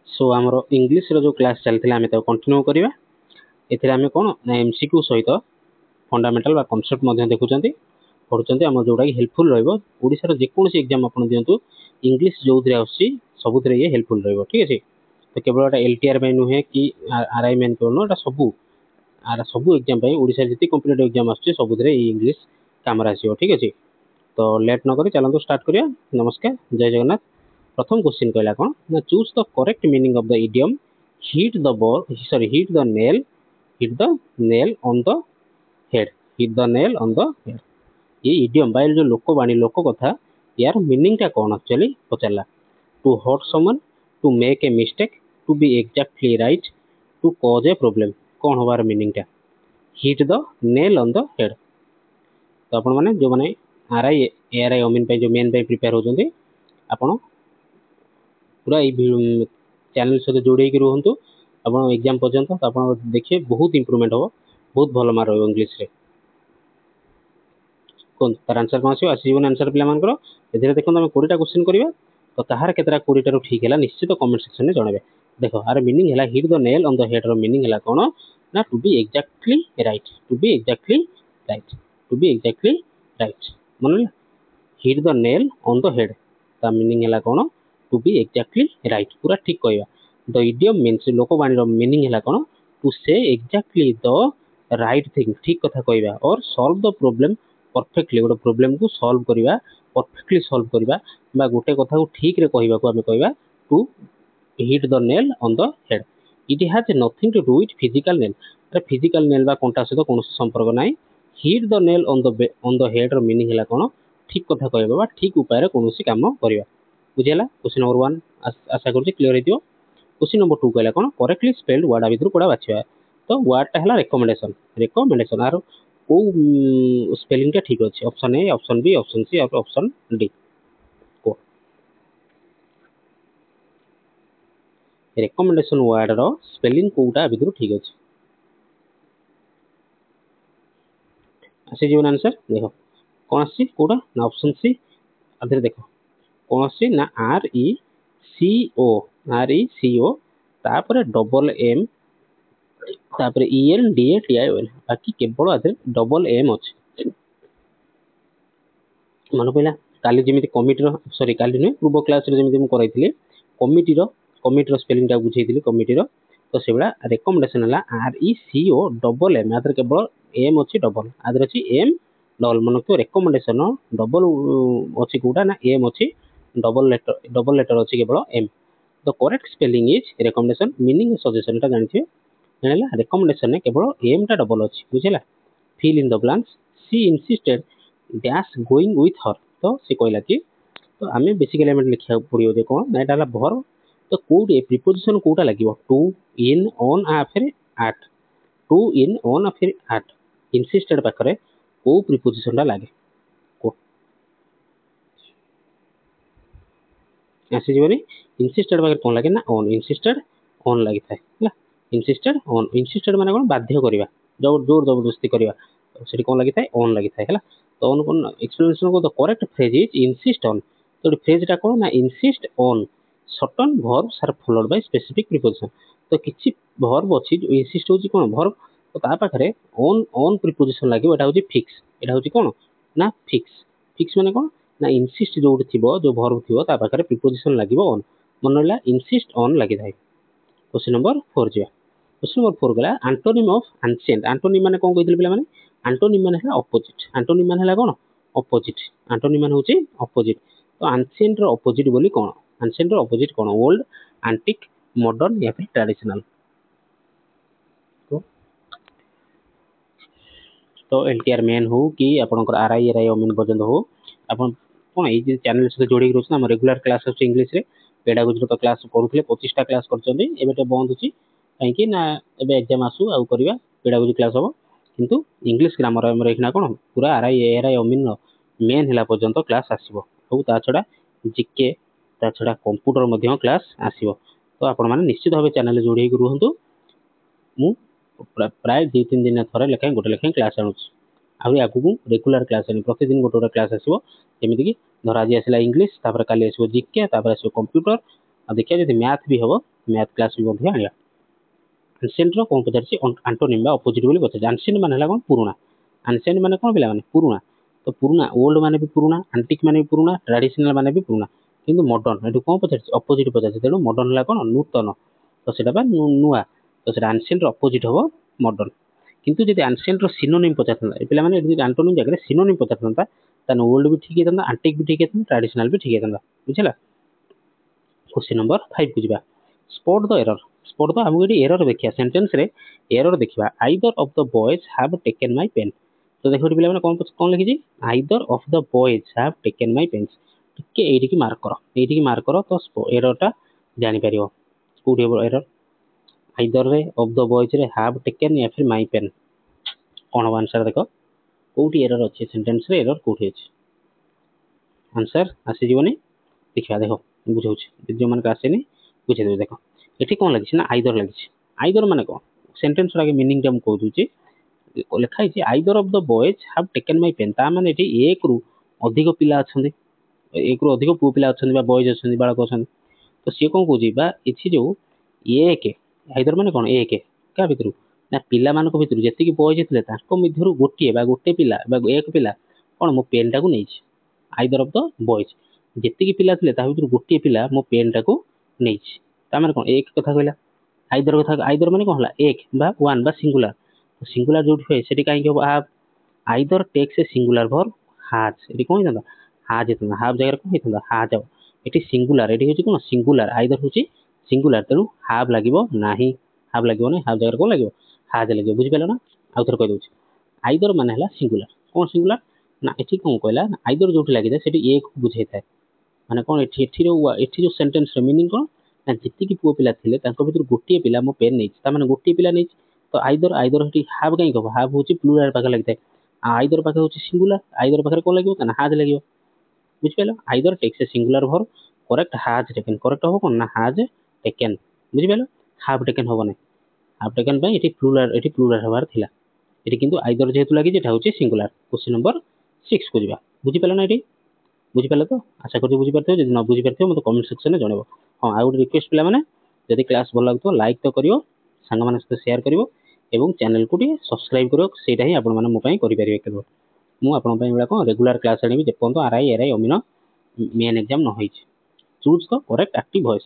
सो आमर इंग्लिश रो जो क्लास चलता आम कंटिन्यू करवा एम कौन ना एमसीक्यू सहित फंडामेंटाल बा कॉन्सेप्ट देखुं पढ़ुं आम जोटा कि हेल्पफुल रोडार जेकोसी एग्जाम आप दिंतु इंग्लिश जो सब ये हेल्पफुल ठीक अच्छे। तो केवल एलटीआर नुहे कि आरआई मेन केवल नुह सब सब एग्जाम ओडिशा जी कॉम्पिटिटिव एग्जाम आसबुद इंग्लिश काम आसो ठीक अच्छे। तो लेट नक चलते स्टार्ट करिया। नमस्कार, जय जगन्नाथ। प्रथम क्वेश्चन कहला कौन ना choose the correct meaning of the idiom hit the ball hit the nail on the head hit the nail on the head. ये इडियम बाय जो लोकवाणी लोक कथा यार मीनिंग टा कौन एक्चुअली पचारा to hurt someone to make a mistake to be exactly right to cause a problem कौन हबार मीनिंग टा hit the nail on the head. तो आपण मैंने जो मैंने आरआई एआरआई अमीन जो मेन प्रिपेयर होती आपण पूरा ये चैनल सहित जोड़े रुहतु आप एग्जाम पर्यंत तो आप देखिए बहुत इंप्रूवमेंट हम बहुत भल मार्क रहा इंग्लीश कौन तार आंसर कौन आसो आंसर पे देखो आम 20टा क्वेश्चन करवा तो कहार केतरा 20 ठीक है निश्चित कमेंट सेक्शन में जनइबे। देखो आर मीनिंग है hit the nail on the head meaning है कौन ना to be exactly right to be exactly right to be exactly right मन hit the nail on the head ता मीनिंग है कौन टू बी एक्जाक्टली राइट पूरा ठीक कहवा। द इडियम मीन्स लोकवाणी मीनिंग है कौन टू से एक्जाक्टली द राइट थिंग ठीक कथा कहवा और सॉल्व द प्रॉब्लम परफेक्टली गोटे प्रॉब्लम को सॉल्व करवा परफेक्टली सॉल्व करवा बा गोटे कथा को ठीक रे कहवा को आमे कहवा to hit the nail on the head. It has nothing to do with physical nail physical nail बा कंटा सहित कौन संपर्क ना hit the nail on the head रो मीनिंग है कौन ठीक कथा कहवा ठीक उपाय कौन काम करवा बुझेगा। क्वेश्चन नंबर 1 आशा करूँ क्लियर हो। क्वेश्चन नंबर 2 कहला कौन करेक्टली स्पेल्ड वर्ड आ भितर कोड़ा बाछिबा तो वर्ड टा है रिकमेंडेशन आरो को स्पेलिंग टा ठीक अच्छे option A option B option C और ऑप्शन डी को रिकमेंडेशन वर्ड रो स्पेलिंग कोटा भितर ठीक अच्छे आसे जीवन आंसर देखो कौन आसी कोटा ना ऑप्शन सी आधे देखो कौन आसी ना आर ई सी ओ तापर डबल एम तापर E L D A T I L बाकी केवल आधे डबल एम अच्छे मन पड़ा काली जमी कमिटर सॉरी काली नुहे पूर्व क्लास जमी कराई कमिटर स्पेलिंग टा बुझे कमिटर तो से भाया रिकमेंडेशन है आर ई सी ओ डबल एम आधे केवल एम अच्छी डबल आधे अच्छी एम डबल मन रखिए रिकमेंडेशन डबल अच्छी कौटा ना एम अच्छी डबल लेटर अच्छी केवल M. The correct spelling is recommendation meaning suggestion जानते जाना रिकमेंडेशन केवल एम टा डबल अच्छी बुझेगा। Fill in the blanks she insisted dash going with her तो सी कहला कि तो आम बेसिकली आम लिखा पड़ो जे कौन ना यहाँ भर तो कौटे प्रिपोजिशन कौटा लगे टू इन ऑन आ फिर आट टू इन ऑन आ फिर आट इनसिस्टेड पाखे कौ प्रिपोजिशन लगे आसीजी इनसिस्टेड पाखे कौन लगे ना ऑन इनसिस्टेड ऑन लगी था इनसिस्टेड ऑन इनसिस्टेड माने कौन बाध्य करवा जोर जोर जबरदस्ती करवा से कौन लगी था ऑन लगी था तो ऑन कौन एक्सप्लेनेशन को the correct phrase is insist on तो फ्रेज टा कौन ना insist on certain verbs are followed by specific preposition तो किसी verb अच्छी जो इनसिस्ट होची कौन verb तो ता पाखरे ऑन ऑन प्रिपोजिशन लगे एटा होची फिक्स एटा होची कौन ना फिक्स फिक्स माने कौन ना इनसिस्ट जो थिबो जो verb थिबो ता पाखरे प्रिपोजिशन लागिबो ऑन मन रहा इनसिस्ट ऑन लगी थाए। क्वेश्चन नंबर 4 जा क्वेश्चन नंबर 4 गला एंटोनिम ऑफ एंशिएंट एंटोनिम माने कौन कहितले पिला माने एंटोनिम माने है ऑपोजिट एंटोनिम माने है कौन ऑपोजिट एंटोनिम माने होची ऑपोजिट तो एंशिएंट रो ऑपोजिट बोली कौन एंशिएंट रो ऑपोजिट कौन ओल्ड एंटिक मॉडर्न या फिर ट्रेडिशनल तो एलटीआर मेन हो कि आपनकर आरआई एआरआई अमीन पर्यंत हो आपन कौन ये चैनल से जोड़ी रोछ ना रेगुलर क्लास होची इंग्लिश रे पेडागोजी तो क्लास करूथले 25टा क्लास करचंदी एबेटे बंद होची काहे ना एबे एग्जाम आसु आ करबा पेडागोजी क्लास हो किंतु इंग्लिश ग्रामर हमर एखना कोन पूरा आरआई एआरआई अमीन मेन हला पर्यंत क्लास आसीबो हो ता छडा जीके ता छडा कंप्यूटर मध्य क्लास आसीबो तो आपण माने निश्चित भाबे चैनल जोड़ी रहंतु मु प्राय 2-3 दिन थरे लेखाएं गोटे लेखाएं क्लास आणुछि आहुरी आगु रेगुलर क्लास आनी प्रतिदिन गोटे गोटे क्लास आसीबो जेमिति कि धर आज आसला इंग्लिश तापर काली आसीबो जीके तापर आसीबो कंप्यूटर आ देखिया जदि मैथ भी हबो मैथ क्लास भी ମଧ୍ୟ आनिया एनसेंट रो कोन पचारछि एंटोनिम बा अपोजिट बोली पचारछि एनसेंट माने हला कोन पुराना एनसेंट माने कोन पिला माने पुराना तो पुराना ओल्ड माने भी पुराना एंटिक माने भी पुराना ट्रेडिशनल माने भी पुराना किंतु मॉडर्न एटु कोन पचारछि अपोजिट पचारछि तेनु मॉडर्न हला कोन नूतन तो सेटा बा नुआ तो सेटा एनसेंट रो अपोजिट हो मॉडर्न किंतु जदि एनसेंट रो सिनोनिम पचारथन पिला माने जदि एंटोनिम जगह सिनोनिम पचारथन तान ओल्ड भी ठीक हेतन एंटिक भी ठीक हेतन ट्रेडिशनल भी ठीक हेतन बुझला क्वेश्चन नंबर 5 को जिबा spot the error spot the हमगो एरर देखिया सेंटेंस रे एरर देखिबा either of the boys have taken my pen तो देखो पिला माने कोन लिखि जी either of the boys have taken my pens टिके एठी की मार्क करो तो एरर टा जानि परियो कोडी error either ray of the boys रे हैव टेकन या फिर माय पेन कोन आंसर देखो कोडी एरर अछि सेंटेंस रे एरर कोठी अछि आंसर आसी जीवनी देखिया देखो बुझौ छी जो मन का आसेनी बुझे दे देखो एठी कोन लागि ना आइदर माने कोन सेंटेंस रा के मीनिंग हम कहू छी लिखा है either of the boys have taken my pen ता माने एठी एक रु अधिक पिला अछंदी एक रु अधिक पु पिला अछंदी बा बॉयज अछंदी बाळक अछंदी तो से कोन कहू जी बा एठी जो एक आइदर माने कोन एक का भितरु ना पिला मान को भितरु जति की बॉयज थिले ताको मध्यरु गोटे पिला बा एक पिला कोन मो पेन टा को नै छी आइदर ऑफ द बॉयज जति की पिला थिले ता भितरु गोटे पिला मो पेन टा को नै छी ता माने कोन एक कथा कहला आइदर माने कोन हला एक बा वन बा सिंगुलर सिंगुलर जो होय सेठी काई के have either takes a singular verb has एठी कोन हितंदा हैज हितंदा हैव जगह कोन हितंदा हैज एठी सिंगुलर एठी होची कोन सिंगुलर आइदर होची सिंगुलर तेनु हैव लागिवो नाही हैव लागिवो नै हैव जगह कोन लागिवो हैज लागिवो बुझि पेलो ना आउथर कहि दोची आइदर माने हला सिंगुलर कोन सिंगुलर ना एठी कोन कहला आइदर जोठी लागि जाय सेठी एक बुझाइ थाय माने कोन एठी जो सेंटेंस रे मीनिंग कोन ना जति की पुओ पिला थिले तांको भितर गोटिए पिला मो पेन नै ता माने गोटिए पिला नै तो आइदर हटी हैव काई कहबो हैव होची प्लुरल पाखे लागि थाय आइदर पाखे होची सिंगुलर आइदर पाखे कोन लागिवो ता हैज लागिवो बुझ पेलो either takes a singular verb correct has taken correct हो कोन ना हैज टेकन बुझ पेलो हैव टेकन होबो नै हैव टेकन पई एठी प्लुरल हबार थिला एठी किंतु आइदर जेहेतु लागि जेटा होची सिंगुलर क्वेश्चन नंबर 6 को जिबा बुझि पेलो ना एठी बुझि पेलो तो आशा करछु बुझि परथियो जदि न बुझि परथियो मते कमेंट सेक्शन में जणेबो हां आ गुड रिक्वेस्ट पिला माने जदि क्लास भल लागतो लाइक तो करियो संग मानन सहित शेयर करियो एवं चैनल को टी सब्सक्राइब करियो सेटा ही आपण माने मो पई करि परिबे केबो मु आपण पई को रेगुलर क्लास आनी जे पंतो आरआई एराई अमीनो मेन एग्जाम न होई choose the correct active voice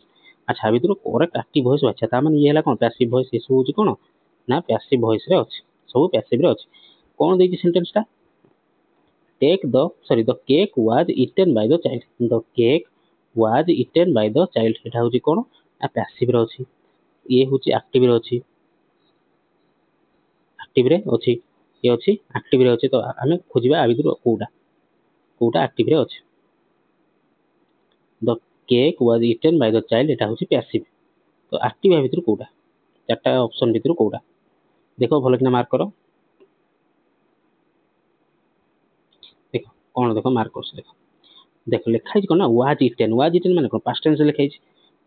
अच्छा भितर करेक्ट एक्टिव वॉइस अच्छा ता माने ये हला कोन पैसिव वॉइस इशू होची कोन ना पैसिव वॉइस रे अछि सब पैसिव रे अछि कोन देछि सेंटेंस ता the cake was eaten by the child the cake was eaten by the child एटा होची कोन आ पैसिव रे अछि ये होची एक्टिव रे अछि ये अछि एक्टिव रे अछि तो हमें खोजिबा आ भितर कोउटा एक्टिव रे अछि the cake was eaten by the child एटा होची पैसिव तो एक्टिव आ भितर कोउटा चारटा ऑप्शन भितर कोउटा देखो भलो किना मार्क करो देखो कोन देखो मार्क करछ देखो लिखा है कोन वाज इटेन माने कोन पास्ट टेंस लिखा है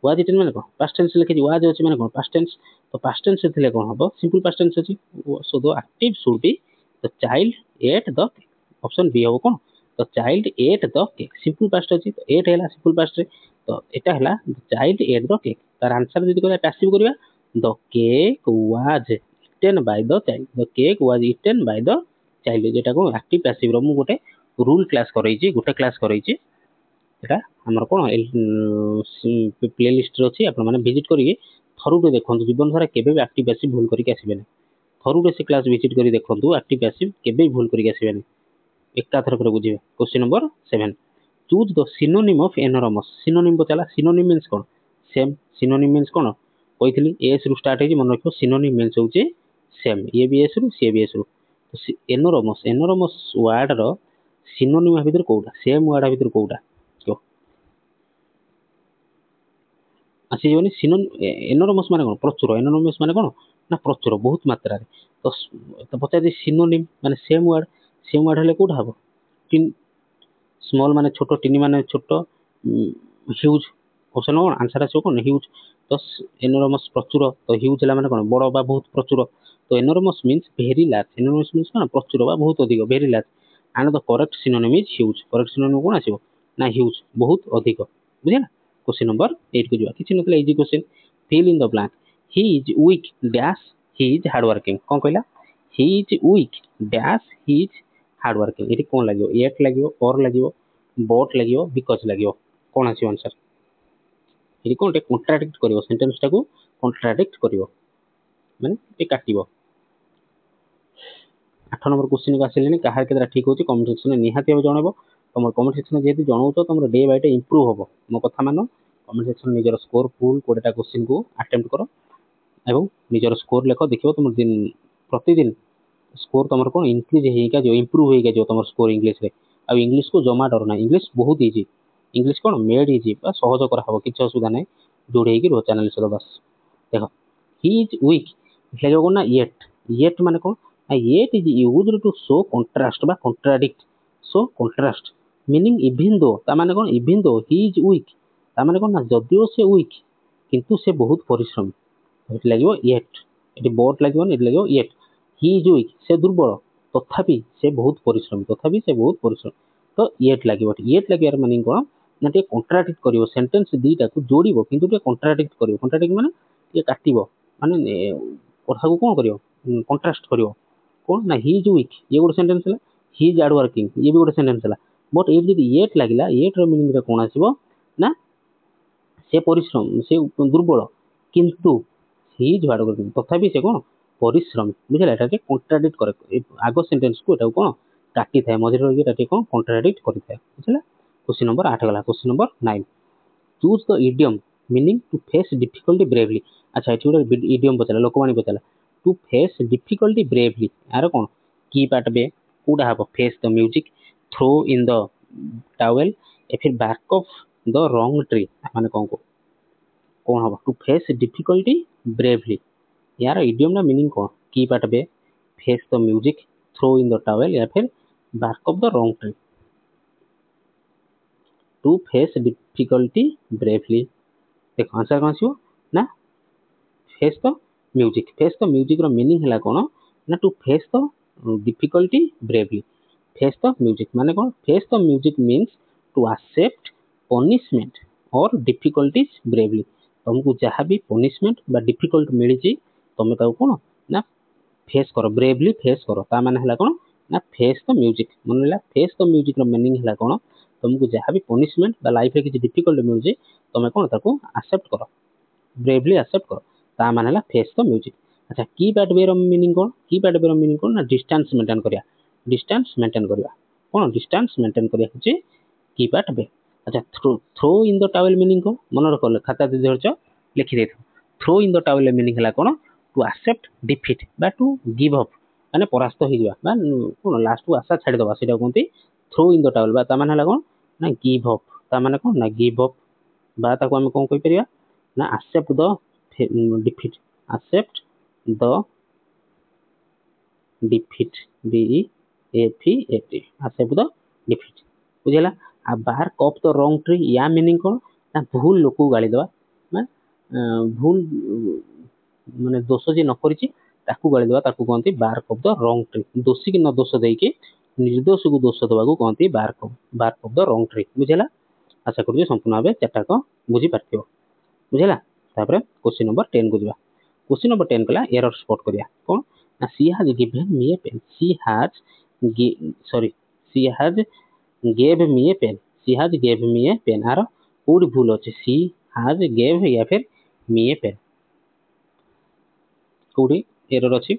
वाज इटेन माने कोन पास्ट टेंस लिखा है वाज अछि माने कोन पास्ट टेंस तो पास्ट टेंस थिले कोन हबो सिंपल पास्ट टेंस अछि so the active should be the child ate the option B हबो कोन the child ate the cake simple past अछि तो एट हैला सिंपल पास्ट रे तो एटा हैला the child ate the cake तार आंसर जदि कोला पैसिव करिया the cake was eaten by the child the cake was eaten by the child जेटा को एक्टिव पैसिव रो मु गोटे रूल क्लास करैछि गोटे क्लास करैछि एटा हमर कोन प्लेलिस्ट रे अछि आपण माने विजिट करिए थरुटे देखंतु जीवन भरा केबे भी एक्टिव पैसिव भूल करिक आसीबे नै थरुटे से क्लास विजिट करि देखंतु एक्टिव पैसिव केबे भी भूल करिक आसीबे नै एका थर करे बुझिबे question number 7 choose the synonym of enormous synonym बतला सिनोनिम मींस कोन सेम सिनोनिम मींस कोन कहितली एस रु स्टार्ट है मन रखो सिनोनिम मींस होचे सेम ए बी एस रु सी बी एस रु एनोरमस वर्ड रो सिनोनिम भितर कोउटा सेम वर्ड भितर कोउटा को आसी जोनी एनोरमस माने कोन प्रचुर एनोरमस माने कोन ना प्रचुर बहुत मात्रा रे तो पचा दे सिनोनिम माने सेम वर्ड हले कोउटा हबो टिन स्मॉल माने छोटो टिनी माने छोटो ह्यूज क्वेश्चन कोन आंसर आसो कोन ह्यूज तो एनोरमस प्रचुर तो ह्यूज हला माने कोन बड़ बा बहुत प्रचुर तो enormous means very large enormous means कोन प्रचुर बा बहुत अधिक very large and the correct synonym is huge correct synonym कोन आसीबो ना huge बहुत अधिक बुझिया क्वेश्चन नंबर 8 को जिवा किछि नतले easy question fill in the blank. He is weak dash he is hard working. कौन कहला? He is weak dash he is hard working. Eighty कौन लगियो? yet लगियो, or लगियो, but लगियो, because लगियो. कौन आसी आंसर? एटी कौन टे कॉन्ट्राडिक्ट करियो, सेंटेंस टाको कॉन्ट्राडिक्ट करियो, माने ए काटिबो. 8 नंबर क्वेश्चन को आसिलेनी कहार केतरा ठीक होची कमेंट सेक्शन में निहाती भाव जणाबो. तुम कमेंट सेक्शन जेहेतु जणाउतो तुम डे बाय डे इंप्रूव हबो. मो कथा मानो कमेंट सेक्शन निजर स्कोर फुल 20 टा क्वेश्चन को अटेम्प्ट करो एवं निजर स्कोर लेखो. देखियो तुम दिन प्रतिदिन स्कोर तुम कोन इंक्रीज हेगा जो इंप्रूव हेगा जो तुम स्कोर इंग्लिश रे. आ इंग्लिश को जमा डर ना, इंग्लिश बहुत इजी. इंग्लिश कोन मेड इजी बा सहज करा हबो, किछ असुविधा नै. जोड़े की रो चैनल से बस देखो. ही इज वीक लेगे कोन ना येट. येट माने कोन ना, yet is used to show contrast बा contradict. So contrast meaning even though, ता माने कोन even though he is week, ता माने कोन ना जदियो से वीक किंतु से बहुत परिश्रम. एट लागियो येट, एटी बोट लागियो एट लागियो येट. ही इज वीक से दुर्बल तथापि से बहुत परिश्रम, तथापि से बहुत परिश्रम. तो येट लागियो. येट लागियार मीनिंग कोन ना टे कंट्राडिक्ट करियो, सेंटेंस दीटा को जोड़िबो किंतु टे कंट्राडिक्ट करियो. कंट्राडिक्ट माने ये काटिबो, माने कथा को कोन करियो, कंट्रास्ट करियो. कोन ना ही इज वीक ये गोटे सेंटेंस हला, ही इज हार्ड वर्किंग ये भी गोटे सेंटेंस हला. बट ए जदी येट लागिला, येट रो मीनिंग रे कोन आसीबो ना से परिश्रम, से दुर्बल किंतु ही इज हार्ड वर्किंग तथापि से कोन परिश्रम. बुझला एटा के कंट्राडिक्ट करे आगो सेंटेंस को, एटा कोन काटी थाए मझे रही एटा के कोन कंट्राडिक्ट करि थाए. बुझला. क्वेश्चन नंबर 8 गला. Question number 9 choose the idiom meaning to face difficulty bravely. अच्छा एठी गोटे इडियम पचला, लोकवाणी पचला. टू फेस डिफिकल्टी ब्रेवली यार कोन की पार्ट बे कोडा हबो? Face the music, throw in the towel, ए फिर bark off the wrong tree. माने कोन हबो? टू फेस डिफिकल्टी ब्रेवली यार इडियम ना मीनिंग कोन? की पार्ट बे, face the music, throw in the towel या फिर bark off the wrong tree. To face difficulty bravely देखो आंसर कौन आसीबो ना face the music. Face the music रो मीनिंग हला कोन ना to face the difficulty bravely. Face the music माने कोन? Face the music means to accept punishment और डिफिकल्टीज ब्रेवली. तुमको जहाँ भी पनिशमेंट बा डिफिकल्ट मिली तुम ताको कोन ना फेस करो, ब्रेवली फेस करो. ता माने हला कोन ना फेस द म्यूजिक. मन हला फेस द म्यूजिक रो मीनिंग हला कोन? तुमको जहाँ भी पनिशमेंट बा लाइफ रे किछि डिफिकल्ट मिलुछि तुम कोन ताको एक्सेप्ट करो, ब्रेवली एक्सेप्ट करो. ता माने हला फेस द म्यूजिक. अच्छा की पैड बे रो मीनिंग कोन? की पैड बे रो मीनिंग कोन ना डिस्टेंस मेंटेन करिया. डिस्टेंस मेंटेन करिया कोन? डिस्टेंस मेंटेन करिया होछि की पैड बे. अच्छा throw in the towel meaning कोन? मन रखो खाता दे धरछ लिखि देथो. Throw in the towel meaning हला कोन? टू एक्सेप्ट डिफीट बा टू गिव अप, माने परास्त हो जिवा बा कोन लास्ट को आशा छाडी दबा, सेटा कोनती थ्रो इन द टावेल. बा ता माने हला कोन ना गिव अप. ता माने कोन ना गिव अप बा ताको हम कोन कहि परिया ना accept the defeat. Accept the defeat DEFEAT accept the defeat. बुझला. आ bark off the wrong tree या मीनिंग कोन ना भूल लोक को गाली दबा, माने भूल माने दोष जे न करिछि ताकू गाली दबा, ताकू कहंती bark off the wrong tree. दोषी के न दोष देई के निर्दोष को दोष दबा को कहंती bark off the wrong tree. बुझला. आशा करू संपूर्ण भाबे चारटा को बुझी पारथियो. बुझला. तापर क्वेश्चन नंबर 10 को जिबा. क्वेश्चन नंबर 10 कला एरर स्पॉट करिया. कोन ना she has given me a pen. She has gave me a pen. She has gave me a pen. आरो कोड भूल अछि. सी हैज गेव या फिर मी ए पेन कोडी एरर अछि.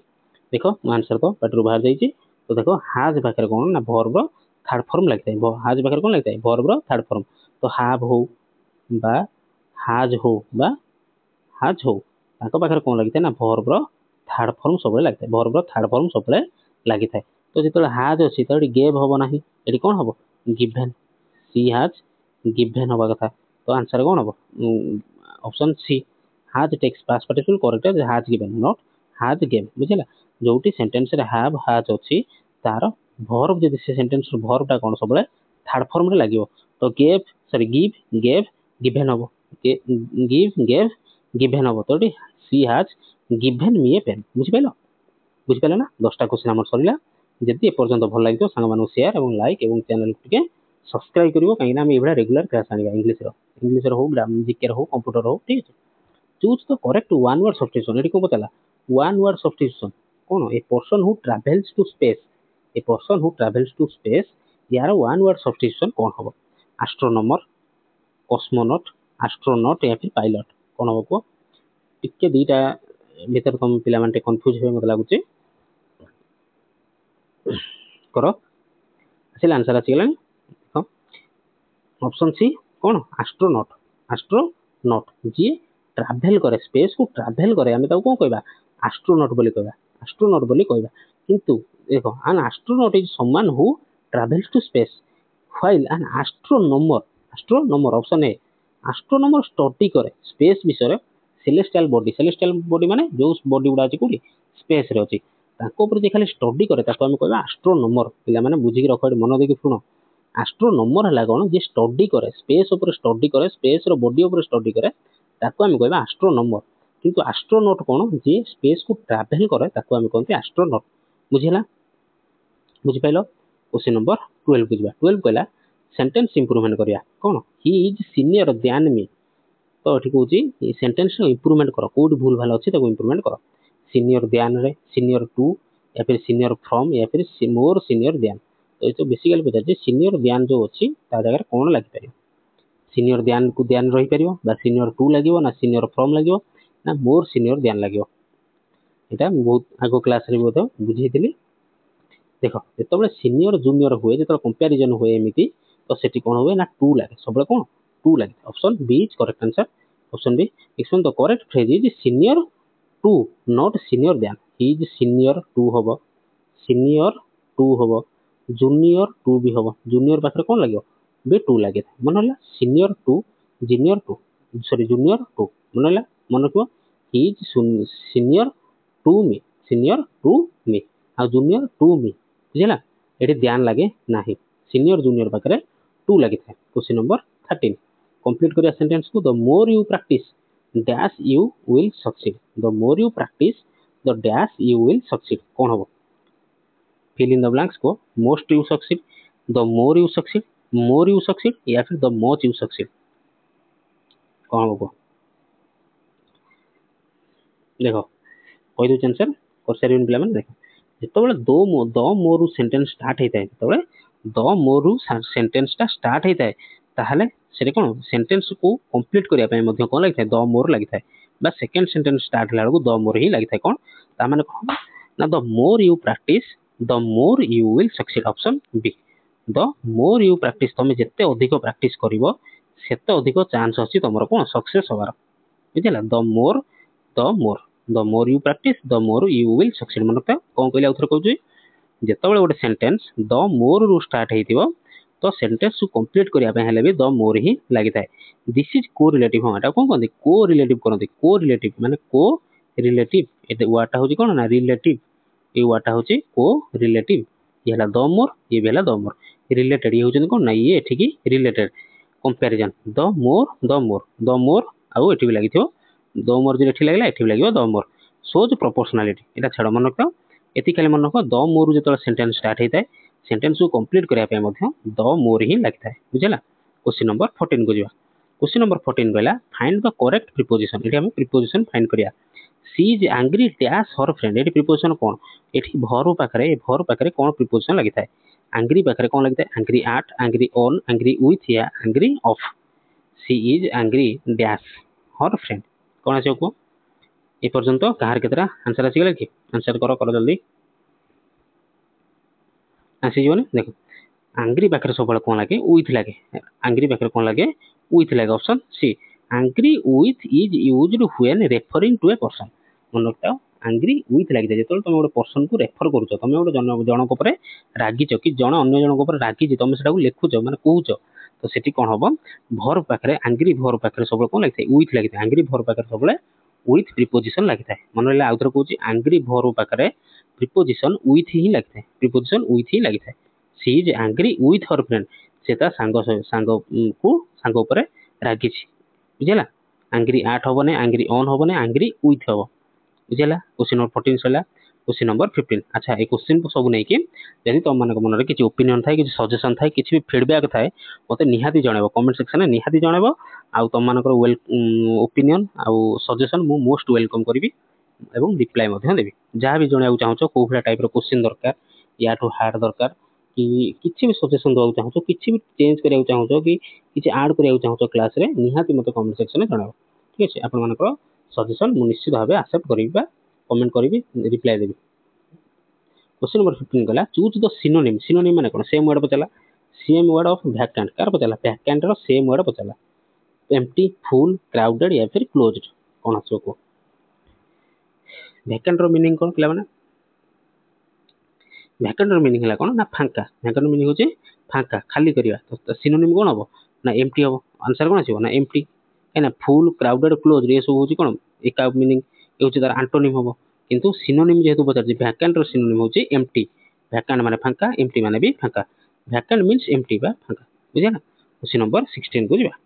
देखो आंसर तो पाटरू बाहर जाइछि. तो देखो हैज बाकर कोन ना वर्ब रो थर्ड फॉर्म लागतै. हैज बाकर कोन लागतै? वर्ब रो थर्ड फॉर्म. तो हैव हो बा हैज हो बा हैज हो ताको बाकर कोन लागतै ना वर्ब रो थर्ड फॉर्म सबले लागतै. वर्ब रो थर्ड फॉर्म सबले लागि थाए. तो जेतले हैज अछि त एटी गेव होबो नाही, एटी कोन होबो? गिवन. सी हैज गिवन होबा कथा. तो आंसर कोन होबो? Option she has takes past participle correct है has given not has gave. बुझला. जोटी सेंटेंस रे हैव हैज अछि तार वर्ब जदि से सेंटेंस रो वर्ब ता कोन सबले थर्ड फॉर्म रे लागियो. तो गिव गेव गिवन होबो. गिव गेव गिवन होबो. तो she has given me a pen. बुझि पाइलो ना. 10टा क्वेश्चन हमर सरिला. जदि ए पर्यंत भल लागितो संग मानु शेयर एवं लाइक एवं चैनल के सब्सक्राइब करिवो, काई ना हम एबडा रेगुलर क्लास आनिबा इंग्लिश रो हो, ग्रामर जीके रो हो, कंप्यूटर हो. ठीक है. Choose the correct one word substitution एटी को बताला वन वर्ड सब्स्टिट्यूशन कोन a person who travels to space a person who travels to space यार वन वर्ड सब्स्टिट्यूशन कोन हबो एस्ट्रोनॉमर कॉस्मोनॉट एस्ट्रोनॉट या फिर पायलट कोन हबो को टिके दीटा भीतर तुम पिला मानते कंफ्यूज हे मत लागुचे करो आसिल आंसर आसी गेलानी ऑप्शन सी कौन एस्ट्रोनॉट एस्ट्रोनॉट जी ट्रैवल करे स्पेस को ट्रैवल करे आमे ताऊ कोन कहबा एस्ट्रोनॉट बोली कहबा किंतु देखो an astronaut is someone who travels to space while an astronomer option A astronomer study करे स्पेस विषय सेलेस्टियल बॉडी माने जो बॉडी गुडा अछि कोडी स्पेस रे अछि ताको ऊपर जे खाली स्टडी करे ताको हम कहबा एस्ट्रोनॉमर पिला माने बुझी के रखो मन देके सुनो एस्ट्रोनॉमर हला कोन जे स्टडी करे स्पेस ऊपर स्टडी करे स्पेस रो बॉडी ऊपर स्टडी करे ताको हम कहबा एस्ट्रोनॉमर किंतु एस्ट्रोनॉट कोन जे स्पेस को ट्रैवल करे ताको हम कहते एस्ट्रोनॉट बुझिला बुझि पाइलो क्वेश्चन नंबर 12 बुझबा 12 कहला सेंटेंस इंप्रूवमेंट करिया कोन he is senior than me तो ठीक होची ए सेंटेंस रो इंप्रूवमेंट करो कोड भूल भाल अछि ताको इंप्रूवमेंट करो सीनियर देन रे सीनियर टू या फिर सीनियर फ्रॉम या फिर मोर सीनियर देन तो ये बेसिकली पता जे सीनियर देन जो अछि ता जगह कोन लागि परियो सीनियर देन को देन रही परियो बा सीनियर टू लागियो ना सीनियर फ्रॉम लागियो ना मोर सीनियर देन लागियो एटा बहुत आगो क्लास रे बोध बुझीतिली देखो जेतबे सीनियर जूनियर हुए जेतबे कंपैरिजन हुए एमिति तो सेठी कोन हुए ना टू लागे सबले कोन टू लागे option B is correct answer option B action the correct phrase is senior to not senior than he is senior to हबो जूनियर टू भी हबो जूनियर पाखरे कोन लागियो बी टू लागे मन होला senior to junior to sorry junior to मन होला मन को he is senior to me आ जूनियर टू मी बुझिला एठी ध्यान लागे नाही सीनियर जूनियर पाखरे टू लागी था क्वेश्चन नंबर 13 कंप्लीट करिया सेंटेंस को the more you practice dash you will succeed the more you practice the dash you will succeed कोन हबो फिल इन द ब्लैंक्स को most you succeed the more you succeed या फिर the much you succeed कोन हबो देखो कोइ दो आंसर कर सारिन पिला माने देखो जेतबेले द मोरु सेंटेंस स्टार्ट हेता है तबे द मोरु सेंटेंस ता स्टार्ट हेता है ताहले सेरे कोन सेंटेंस को कंप्लीट करिया पय मध्ये कोन लागि थाए द मोर लागि थाए बा सेकंड सेंटेंस स्टार्ट हला को द मोर ही लागि थाए कोन ता माने कोन ना the more you practice the more you will succeed option be the more you practice तमे जत्ते अधिक प्रैक्टिस करिवो सेते अधिक चांस अछि तमरो कोन सक्सेस होबार बुझिला the more you practice the more you will succeed मनता कोन कहले उथर कहू जेतबेले गोटे सेंटेंस द मोर रु स्टार्ट हेतिबो तो सेंटेंस को कंप्लीट करिया पे हेले भी द मोर ही लागि थाए दिस इज को रिलेटिव हम एटा कोन कहंदी को रिलेटिव माने को रिलेटिव एते वाटा होची कोन ना रिलेटिव ए वाटा होची को रिलेटिव ये हला द मोर ये भेला द मोर रिलेटेड ये होचन कोन ना ये एठी रिलेटेड कंपैरिजन द मोर आउ एठी भी लागि थियो द मोर जे एठी लागला एठी भी लागियो द मोर सोज प्रोपोर्शनलिटी एटा छड मन रखता एति खाली मन रखो द मोर जेतला सेंटेंस स्टार्ट हेताय सेंटेंस को कंप्लीट करिया पे मध्ये द मोर ही लागताय बुझला क्वेश्चन नंबर 14 को जिवा क्वेश्चन नंबर 14 कहला फाइंड द करेक्ट प्रीपोजिशन एठी हम प्रीपोजिशन फाइंड करिया she is angry dash her friend एठी प्रीपोजिशन कोन एठी भर पाखरे कोन प्रीपोजिशन लागिताय एंग्री पाखरे कोन लागिताय angry at angry on angry with या angry of she is angry dash her friend कोन आछो को ए पर्यंत कहार केतरा आंसर आसी गेला कि आंसर करो जल्दी आसी जीवन देखो एंग्री पाखरे सबले कोन लागे विथ लागे एंग्री पाखरे कोन लागे विथ लागे option C angry with is used when referring to a person मन रखता एंग्री विथ लागे जेतल तुम गोटे पर्सन को रेफर करूछ तुम गोटे जनक ऊपर रागी छ कि जण अन्य जनक ऊपर रागी छ तुम सेटा को लिखुछ माने कहूछ तो सेठी कोन हबो भर पाखरे एंग्री भर पाखरे सबले कोन लागे विथ लागे एंग्री भर पाखरे सबले विथ प्रीपोजिशन लागि थाए मन रहला आउथर कहूची एंग्री भर पाखरे प्रीपोजिशन विथ ही लागि थाए she is angry with her friend सेता सांग ऊपर रागी छी बुझला एंग्री एट होबने एंग्री ऑन होबने एंग्री विथ होबो बुझला क्वेश्चन नंबर 14 सला क्वेश्चन नंबर 15 अच्छा ए क्वेश्चन को सब नहीं कि यदि तुम मान मन में किसी ओपिनियन थाए किसी सजेशन थाए किसी भी फीडबैक थाए मते निहाती जणाइबो कमेंट सेक्शन में निहाती जणाइबो आउ तुम मानकर ओपिनियन आउ सजेशन मु मोस्ट वेलकम करबी एवं रिप्लाई मध्य देबी जहाँ भी जणाइबो चाहछो को भला टाइप रो क्वेश्चन दरकार या टू हार्ड दरकार कि किसी भी सजेशन दवा चाहछो किसी भी चेंज करिया चाहछो कि किसी ऐड करिया चाहछो क्लास रे निहाती मते कमेंट सेक्शन में जणाइबो ठीक अछि आपण मानकर सजेशन मु निश्चित भाबे एक्सेप्ट करबी कमेंट करबी रिप्लाई देबी क्वेश्चन नंबर 15 गला चूज द सिनोनिम सिनोनिम माने कोन सेम वर्ड पचला सेम वर्ड ऑफ वैकेंट कार पचला वैकेंट रो सेम वर्ड पचला एम्प्टी फुल क्राउडेड या फिर क्लोज्ड कोन आसो को वैकेंट रो मीनिंग कोन पिला माने वैकेंट रो मीनिंग हला कोन ना फांका वैकेंट रो मीनिंग होचे फांका खाली करिया तो सिनोनिम कोन हबो ना एम्प्टी हबो आंसर कोन आसीबो ना एम्प्टी एना फुल क्राउडेड क्लोज्ड ये सब होची कोन एका मीनिंग ए होची तार एंटोनिम हबो किंतु सिनोनिम जेहेतु बता वैकेंट रो सिनोनिम होची एम्प्टी वैकेंट माने फांका एम्प्टी माने भी फांका वैकेंट मींस एम्प्टी बा फांका बुझिया ना क्वेश्चन नंबर 16 को जिबा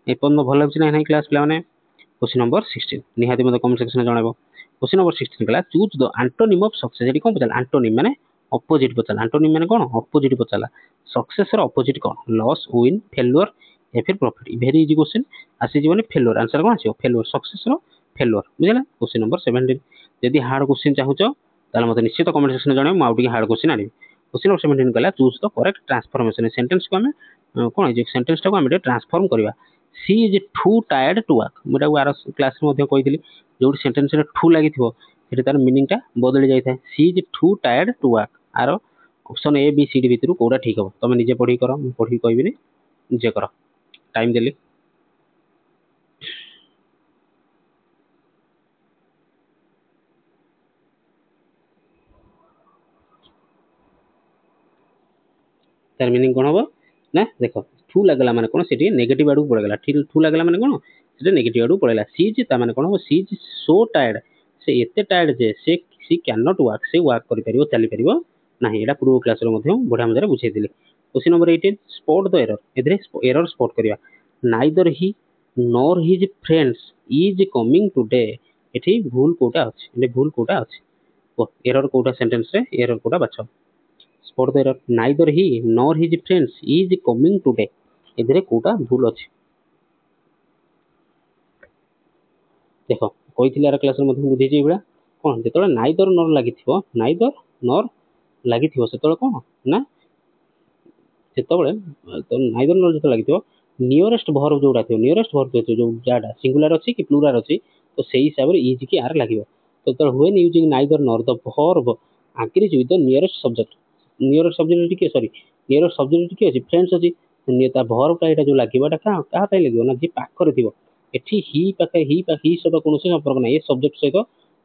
ए पन्न भल लागछ ना क्लास पिला माने क्वेश्चन नंबर 16 निहाती मते कमेंट सेक्शन में जणाइबो क्वेश्चन नंबर 16 कला choose the antonym of success एटी कोन पचला एंटोनिम माने ऑपोजिट पचला एंटोनिम माने कोन ऑपोजिट पचला सक्सेस रो ऑपोजिट कोन लॉस विन फेल्योर या फिर प्रॉफिट वेरी इजी क्वेश्चन आसी जीवने फेल्योर आंसर कोन आसीओ फेल्योर सक्सेस रो फेल्योर बुझला क्वेश्चन नंबर 17 यदि हार्ड क्वेश्चन चाहूचो ताले मते निश्चित कमेंट सेक्शन में जणाइबो म आउटी हार्ड क्वेश्चन आनी क्वेश्चन नंबर 17 कला choose the correct transformation sentence को हमें कोन जे सेंटेंस टा को हमें ट्रांसफॉर्म करबा she is too tired to work मोटा आर क्लास में मध्ये कहितली जो सेंटेंस रे टू लागि थिबो सेटा तार मीनिंग टा बदली जाय थाए she is too tired to work आरो option A B C D भितरु कोडा ठीक हो तमे निजे पढी करो म पढी कहबिनी निजे करो टाइम देली तार मीनिंग कोन हो ना देखो टू लागला माने कोन सेठी नेगेटिव आडू पड़ गला टू लागला माने कोन सेटा नेगेटिव आडू पड़ेला सी इज ता माने कोन हो सी इज सो टायर्ड से एते टायर्ड जे से सी कैन नॉट वर्क से वर्क करि परिबो चली परिबो नाही एटा पूर्व क्लास रो मध्ये बढा मजरे बुझाई दिले question number 18 spot the error एदरे एरर स्पॉट करिया neither he nor his friends is coming today एठी भूल कोटा अछि एले भूल कोटा अछि एरर कोटा सेंटेंस रे एरर कोटा बाछो spot the error neither he nor his friends is coming today एदरे कोटा भूल अछि देखो कहिथिले आर क्लास रे मध्ये बुझै छै इबडा कोन जेतोले नाइदर नॉर लागि थिबो सेतोले कोन ना सेतोले तो नाइदर नॉर जेतो लागि थिबो नियरेस्ट वर्ब जोडा थिबो नियरेस्ट वर्ब जो जाडा सिंगुलर अछि कि प्लुरल अछि तो सेही हिसाब रे इज की आर लागिबो तो when using neither nor the verb agrees with the nearest subject nearest subject के सॉरी नियरेस्ट सब्जेक्ट के अछि फ्रेंड्स अछि ता वर्ब का एटा जो लागिबो एटा का पय लागिबो ना जे पाखरे थिबो एठी ही पाखे ही सहित कोनोसी संपर्क नै ए सब्जेक्ट सहित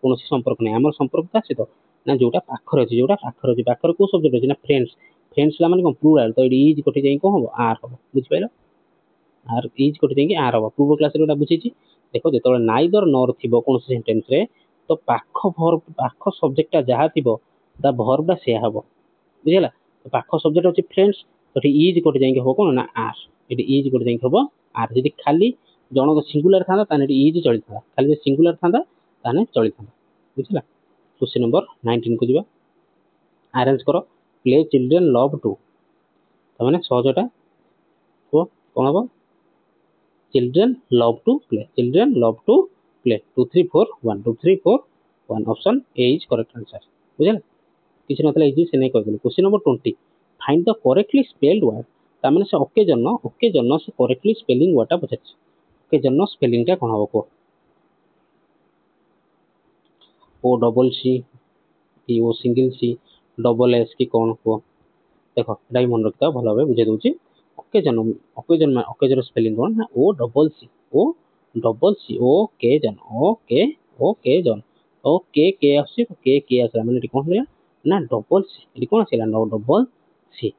कोनोसी संपर्क नै हमर संपर्क का सहित ना जोटा पाखरे अछि पाखरे को सब्जेक्ट अछि ना फ्रेंड्स फ्रेंड्स ला माने कोन प्लुरल तो इज कोठी जाई को हो आर हो बुझ पाइलो आर इज कोठी जाई आर हो पूर्व क्लास रे एटा बुझिछि देखो जेतोले नाइदर नॉर थिबो कोनोसी सेंटेंस रे तो पाख वर्ब पाख सब्जेक्ट जहा थिबो ता वर्ब दा से हबो बुझिला तो पाख सब्जेक्ट अछि फ्रेंड्स तो इज कोठी जाई हो कोन ना आर एटी इज कोठी जाई हबो आर जदी खाली जणो सिंगुलर थांदा ताने इज चली था खाली सिंगुलर थांदा ताने चली था बुझिला क्वेश्चन नंबर 19 को जिबा अरेंज करो प्ले चिल्ड्रन लव टू त माने सहजटा को कोन हबो children love to play 2 3 4 1 2 3 4 1 option A is correct answer बुझिला किछ नथला इजी से नै कह देले question number 20 find the correctly spelled word त माने से ओकेजन से करेक्टली स्पेलिंग वर्ड ता पछछ ओकेजन स्पेलिंग ता कोन हबो को ओ डबल सी कि O single C double S की कौन हो देखो एटाई मन रखता भल भाव बुझे दूची ओकेजन स्पेलिंग कौन ना ओ डबल सी ओ के आसी के आसला माने कौन होला ना डबल सी एटी कौन आसला नो डबल सी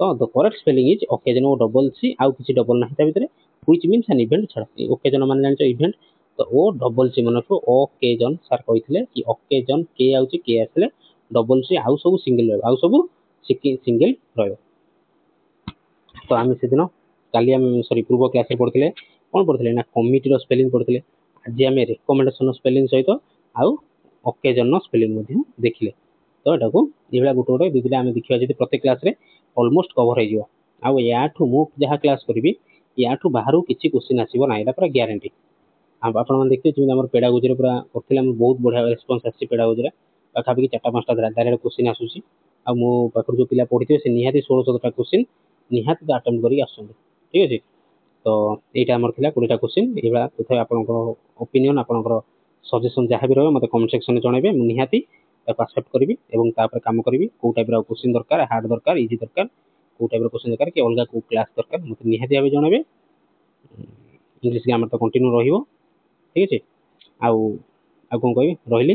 तो the correct spelling is occasion O double C आउ किसी डबल नाही ता भितरे व्हिच मींस एन इवेंट छड़ा ओकेजन माने जानचो इवेंट तो ओ डबल सी मन रखो ओकेजन सर कहिथिले कि ओकेजन के आउची के आसले डबल सी आउ सब सिंगल रहबो आउ सब सिंगल रहबो तो आम से दिन काली आम सॉरी पूर्व क्लास रे पढ़थिले कोन पढ़थिले ना कमिटी रो स्पेलिंग पढ़थिले आज आम रिकमेंडेशन स्पेलिंग सहित आउ ଅକେଜନର ସ୍ପେଲିଂ ମଧ୍ୟ ଦେଖିଲେ। ତ ଏଟାକୁ ଏଇଭଳିଆ ଗୋଟେ ଗୋଟେ ଦୁଇଟା ଆମେ ଦେଖିବା ଯଦି ପ୍ରତ୍ୟେକ କ୍ଲାସ୍ରେ ଅଲମୋଷ୍ଟ କଭର ହେଇଯିବ। ଆଉ ୟାଠୁ ମୁଁ ଯାହା କ୍ଲାସ୍ କରିବି ୟାଠୁ ବାହାରୁ କିଛି କ୍ୱେଶ୍ଚିନ୍ ଆସିବ ନାହିଁ, ଏଇଟା ପୁରା ଗ୍ୟାରେଣ୍ଟି। ଆଉ ଆପଣମାନେ ଦେଖିବେ ଯେମିତି ଆମର ପେଡାଗୋଜିରେ ପୁରା କରିଥିଲେ, ଆମେ ବହୁତ ବଢ଼ିଆ ରେସ୍ପନ୍ସ ଆସିଛି ପେଡାଗୋଜିରେ, ପାଖାପାଖି 4-5ଟା ଡାଇରେକ୍ଟ କ୍ୱେଶ୍ଚିନ୍ ଆସୁଛି। ଆଉ ମୋ ପାଖରୁ ଯେଉଁ ପିଲା ପଢ଼ିଥିବେ ସେ ନିହାତି 16-17ଟା କ୍ୱେଶ୍ଚିନ୍ ନିହାତି ଆଟେମ୍ପ୍ଟ କରିକି ଆସୁଛନ୍ତି। ଠିକ୍ ଅଛି, ତ ଏଇଟା ଆମର ଥିଲା 20ଟା କ୍ୱେଶ୍ଚିନ୍। ଏଇଭଳିଆ ତଥାପି ଆପଣଙ୍କର ଓପିନିଅନ୍, ଆପଣଙ୍କର ସଜେସନ୍ ଯାହା ବି ରହିବ ମୋତେ କମେଣ୍ଟ ସେକ୍ସନରେ ଜଣାଇବେ। ମୁଁ ନିହାତି ତାକୁ ଆକ୍ସେପ୍ଟ କରିବି ଏବଂ ତାପରେ କାମ କରିବି। କେଉଁ ଟାଇପ୍ର କ୍ୱେଶ୍ଚିନ୍ ଦରକାର, ହାର୍ଡ଼ ଦରକାର, ଇଜି ଦରକାର, କେଉଁ ଟାଇପ୍ର କ୍ୱେଶ୍ଚିନ୍ ଦରକାର, କି ଅଲଗା କେଉଁ କ୍ଲାସ୍ ଦରକାର, ମୋତେ ନିହାତି ଭାବେ ଜଣାଇବେ। ଇଂଲିଶ ଗ୍ରାମାର ତ କଣ୍ଟିନ୍ୟୁ ରହିବ। ଠିକ୍ ଅଛି, ଆଉ ଆଉ କ'ଣ କହିବି, ରହିଲି।